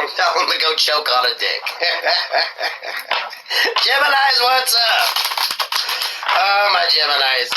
Tell him to go choke on a dick. Geminis, what's up? Oh, my Geminis.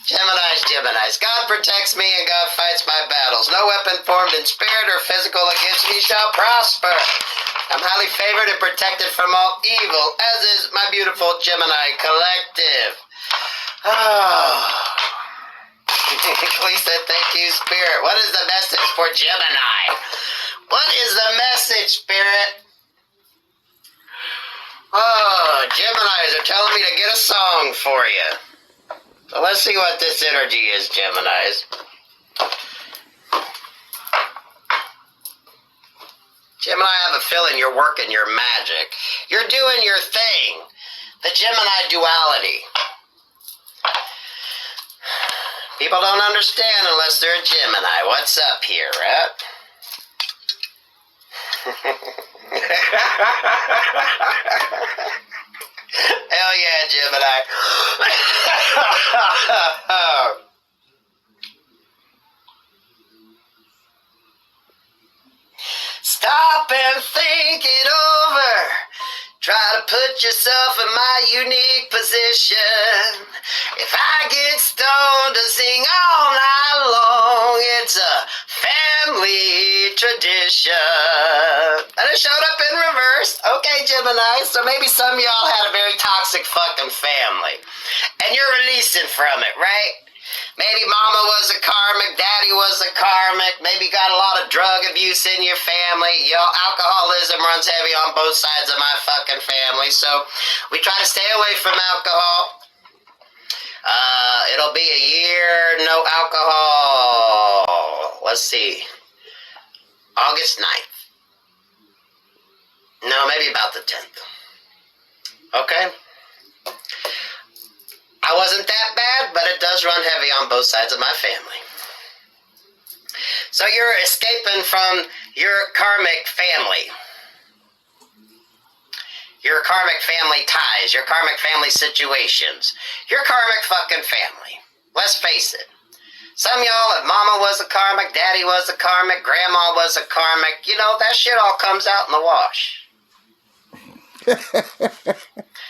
Geminis. God protects me and God fights my battles. No weapon formed in spirit or physical against me shall prosper. I'm highly favored and protected from all evil, as is my beautiful Gemini collective. Oh. Please said thank you, Spirit. What is the message for Gemini? What is the message, Spirit? Oh, Geminis are telling me to get a song for you. So let's see what this energy is, Geminis. Gemini, I have a feeling you're working your magic. You're doing your thing. The Gemini duality. People don't understand unless they're a Gemini. What's up here, right? Hell yeah, Gemini. Stop and think it over. Try to put yourself in my unique position. If I get stoned to sing all night long, it's a family tradition. And it showed up in reverse. Okay, Gemini, so maybe some of y'all had a very toxic fucking family. And you're releasing from it, right? Maybe mama was a karmic, daddy was a karmic, maybe got a lot of drug abuse in your family. Y'all, alcoholism runs heavy on both sides of my fucking family, so we try to stay away from alcohol. It'll be a year, no alcohol. Let's see. August 9th. No, maybe about the 10th. Okay? I wasn't that bad, but it does run heavy on both sides of my family. So you're escaping from your karmic family. Your karmic family ties, your karmic family situations, your karmic fucking family. Let's face it. Some of y'all, if mama was a karmic, daddy was a karmic, grandma was a karmic, you know, that shit all comes out in the wash.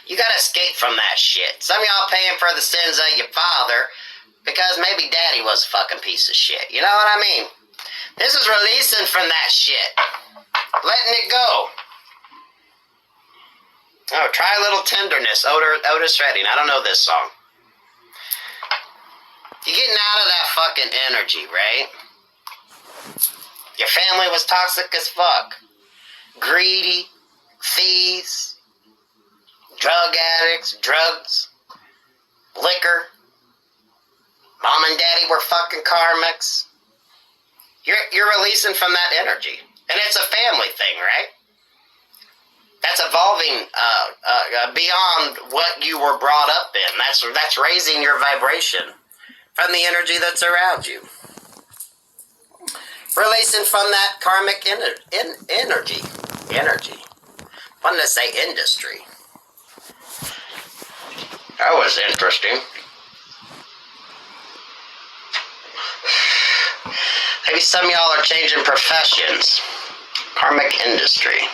You gotta escape from that shit. Some of y'all paying for the sins of your father because maybe daddy was a fucking piece of shit. You know what I mean? This is releasing from that shit. Letting it go. Oh, try a little tenderness. Otis Redding. I don't know this song. You're getting out of that fucking energy, right? Your family was toxic as fuck. Greedy. Thieves. Drug addicts. Drugs. Liquor. Mom and daddy were fucking karmics. You're releasing from that energy. And it's a family thing, right? That's evolving beyond what you were brought up in. That's raising your vibration from the energy that's around you. Releasing from that karmic energy. Energy. I wanted to say industry. That was interesting. Maybe some of y'all are changing professions. Karmic industry.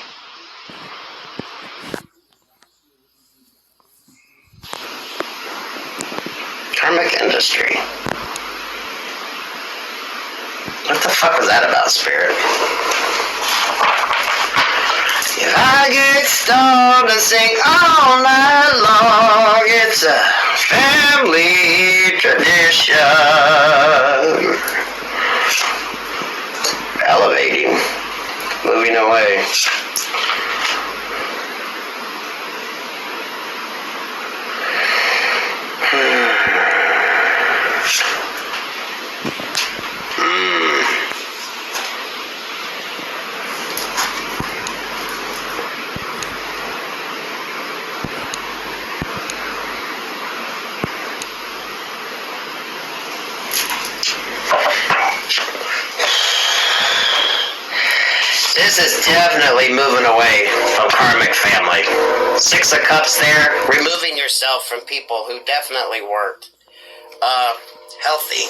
Karmic industry. What the fuck was that about, Spirit? If I get stoned and sing all night long, it's a family tradition. Elevating. Moving away. This is definitely moving away from karmic family. 6 of Cups there, removing yourself from people who definitely weren't healthy.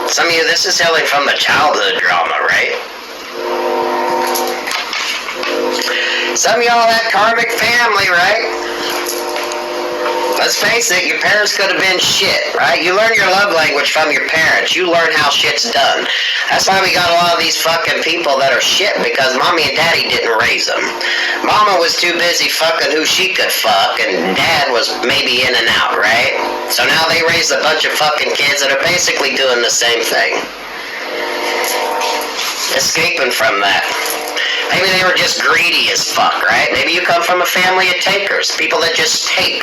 Some of you, this is healing from the childhood drama, right? Some of y'all had karmic family, right? Let's face it, your parents could have been shit, right? You learn your love language from your parents. You learn how shit's done. That's why we got a lot of these fucking people that are shit, because mommy and daddy didn't raise them. Mama was too busy fucking who she could fuck, and dad was maybe in and out, right? So now they raise a bunch of fucking kids that are basically doing the same thing. Escaping from that. Maybe they were just greedy as fuck, right? Maybe you come from a family of takers. People that just take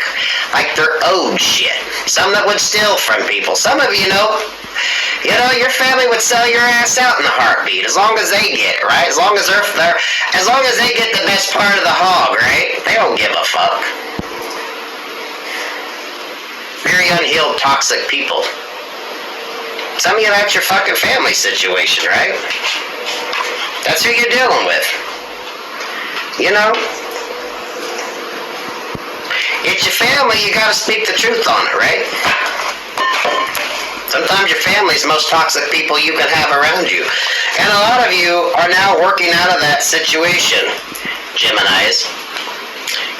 like they're owed shit. Some that would steal from people. Some of you know, your family would sell your ass out in a heartbeat as long as they get it, right? As long as they get the best part of the hog, right? They don't give a fuck. Very unhealed, toxic people. Some of you, that's your fucking family situation, right? That's who you're dealing with. It's your family, you gotta speak the truth on it, right? Sometimes your family's the most toxic people you can have around you. And a lot of you are now working out of that situation. Geminis.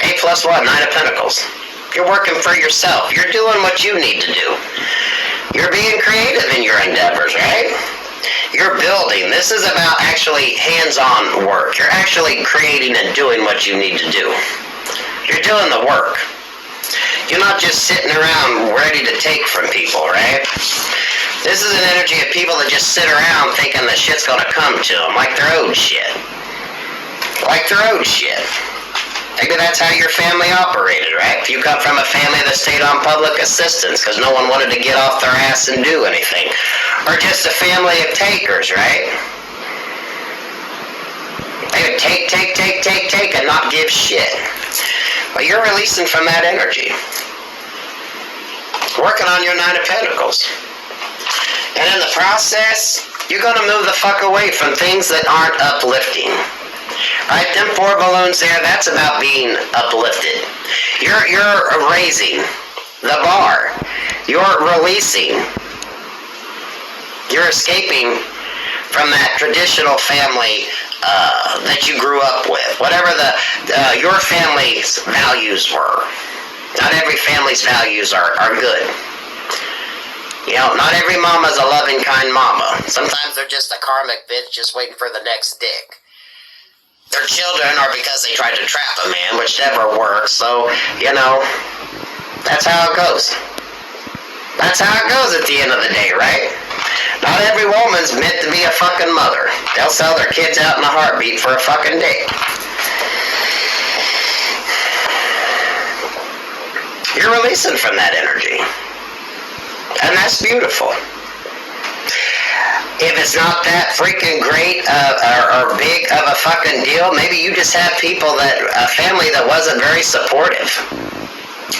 8 plus 1, 9 of Pentacles. You're working for yourself. You're doing what you need to do. You're being creative in your endeavors, right? You're building. This is about actually hands-on work. You're actually creating and doing what you need to do. You're doing the work. You're not just sitting around ready to take from people, right? This is an energy of people that just sit around thinking that shit's gonna come to them, like they're owed shit. Like they're owed shit. Maybe that's how your family operated, right? If you come from a family that stayed on public assistance because no one wanted to get off their ass and do anything. Or just a family of takers, right? They would take, and not give shit. But you're releasing from that energy. Working on your 9 of Pentacles. And in the process, you're going to move the fuck away from things that aren't uplifting. Right, them 4 balloons there, that's about being uplifted. You're raising the bar. You're releasing. You're escaping from that traditional family that you grew up with. Whatever your family's values were. Not every family's values are good. Not every mama's a loving, kind mama. Sometimes they're just a karmic bitch just waiting for the next dick. Their children are because they tried to trap a man, which never works. So, that's how it goes. That's how it goes at the end of the day, right? Not every woman's meant to be a fucking mother. They'll sell their kids out in a heartbeat for a fucking dick. You're releasing from that energy. And that's beautiful. If it's not that freaking great or big of a fucking deal, maybe you just have a family that wasn't very supportive.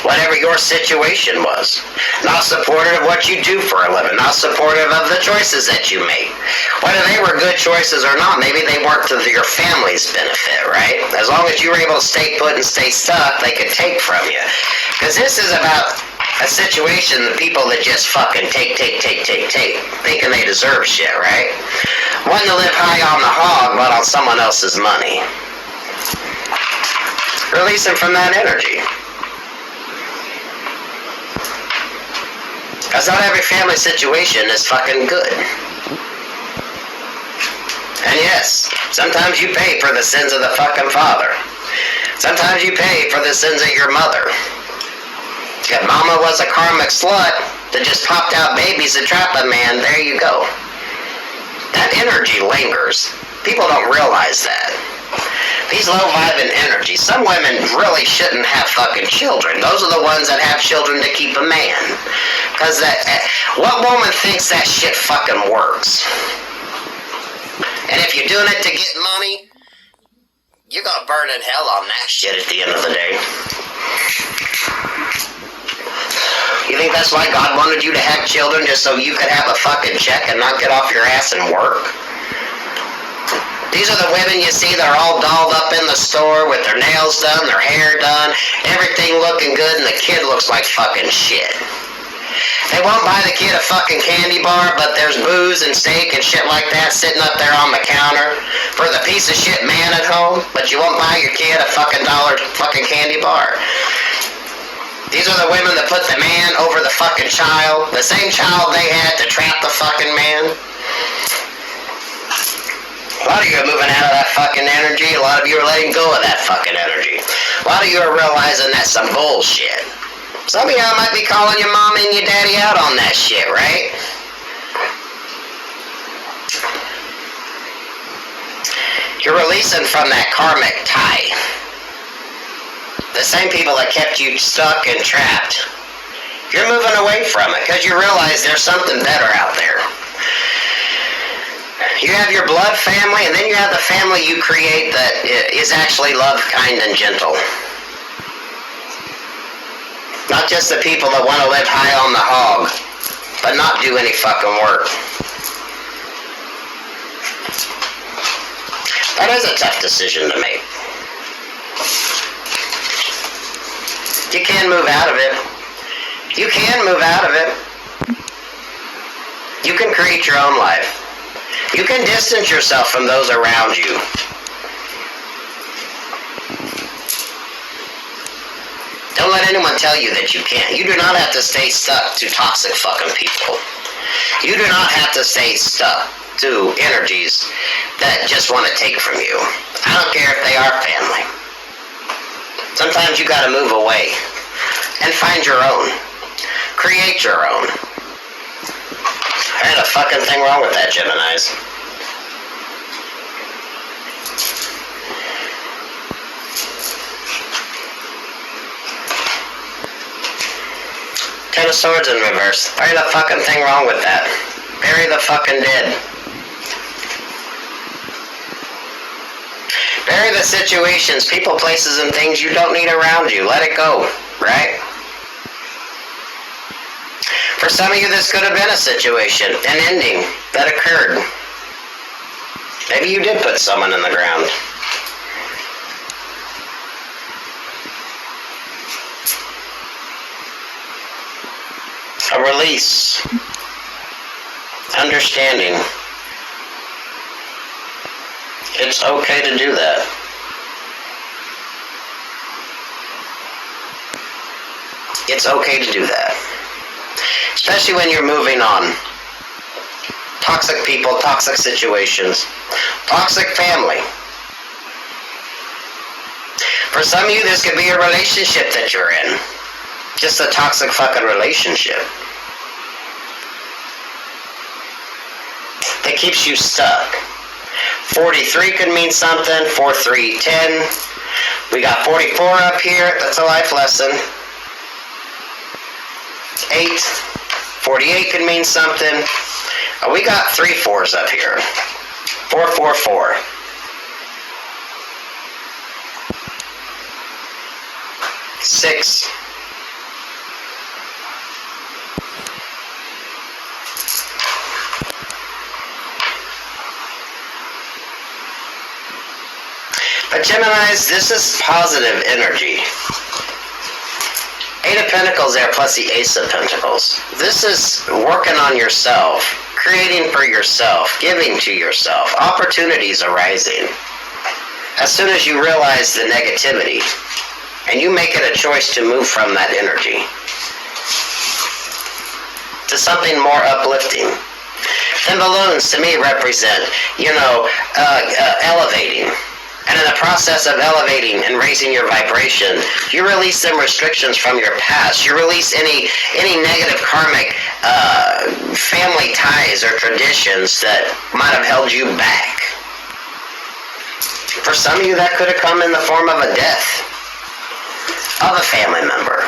Whatever your situation was. Not supportive of what you do for a living. Not supportive of the choices that you make. Whether they were good choices or not, maybe they weren't to your family's benefit, right? As long as you were able to stay put and stay stuck, they could take from you. Because this is about a situation that people that just fucking take, thinking they deserve shit, right? Wanting to live high on the hog, but on someone else's money. Releasing from that energy. Because not every family situation is fucking good. And yes, sometimes you pay for the sins of the fucking father. Sometimes you pay for the sins of your mother. If mama was a karmic slut that just popped out babies to trap a man, there you go. That energy lingers. People don't realize that. These low-vibing energies, some women really shouldn't have fucking children. Those are the ones that have children to keep a man. Because what woman thinks that shit fucking works? And if you're doing it to get money, you're gonna burn in hell on that shit at the end of the day. You think that's why God wanted you to have children, just so you could have a fucking check and not get off your ass and work? These are the women you see that are all dolled up in the store with their nails done, their hair done, everything looking good, and the kid looks like fucking shit. They won't buy the kid a fucking candy bar, but there's booze and steak and shit like that sitting up there on the counter for the piece of shit man at home, but you won't buy your kid a fucking $1 fucking candy bar. These are the women that put the man over the fucking child, the same child they had to trap the fucking man. A lot of you are moving out of that fucking energy. A lot of you are letting go of that fucking energy. A lot of you are realizing that's some bullshit. Some of y'all might be calling your mom and your daddy out on that shit, right? You're releasing from that karmic tie. The same people that kept you stuck and trapped. You're moving away from it because you realize there's something better out there. You have your blood family, and then you have the family you create that is actually love, kind, and gentle. Not just the people that want to live high on the hog, but not do any fucking work. That is a tough decision to make. You can move out of it. You can move out of it. You can create your own life. You can distance yourself from those around you. Don't let anyone tell you that you can't. You do not have to stay stuck to toxic fucking people. You do not have to stay stuck to energies that just want to take from you. I don't care if they are family. Sometimes you gotta move away and find your own. Create your own. There ain't a fucking thing wrong with that, Geminis. Ten of Swords in reverse. There ain't a fucking thing wrong with that. Bury the fucking dead. Bury the situations, people, places, and things you don't need around you. Let it go, right? For some of you, this could have been a situation, an ending that occurred. Maybe you did put someone in the ground. A release. Understanding. It's okay to do that. It's okay to do that. Especially when you're moving on. Toxic people, toxic situations, toxic family. For some of you, this could be a relationship that you're in. Just a toxic fucking relationship. That keeps you stuck. 43 could mean something. 4, 3, 10. We got 44 up here. That's a life lesson. 8. 48 could mean something. Oh, we got 3 4s up here. 4, 4, 4. 6. But Geminis, this is positive energy. 8 of Pentacles there plus the Ace of Pentacles. This is working on yourself, creating for yourself, giving to yourself, opportunities arising. As soon as you realize the negativity, and you make it a choice to move from that energy to something more uplifting. Then balloons to me represent, elevating. And in the process of elevating and raising your vibration, you release some restrictions from your past. You release any negative karmic family ties or traditions that might have held you back. For some of you, that could have come in the form of a death of a family member.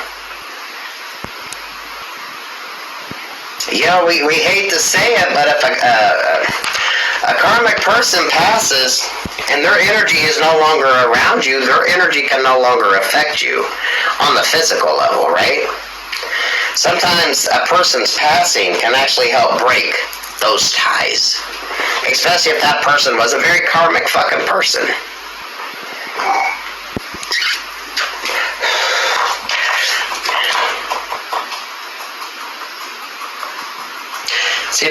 We hate to say it, but if a karmic person passes and their energy is no longer around you, their energy can no longer affect you on the physical level, right? Sometimes a person's passing can actually help break those ties, especially if that person was a very karmic fucking person.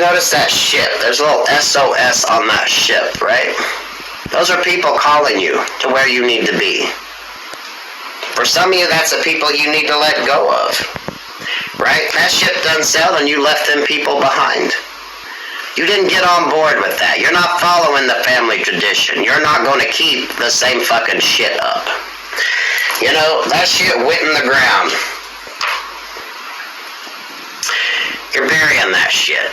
notice that ship? There's a little SOS on that ship, right? Those are people calling you to where you need to be. For some of you, that's the people you need to let go of. Right? That ship done sailed and you left them people behind. You didn't get on board with that. You're not following the family tradition. You're not going to keep the same fucking shit up. You know, that shit went in the ground. You're burying that shit.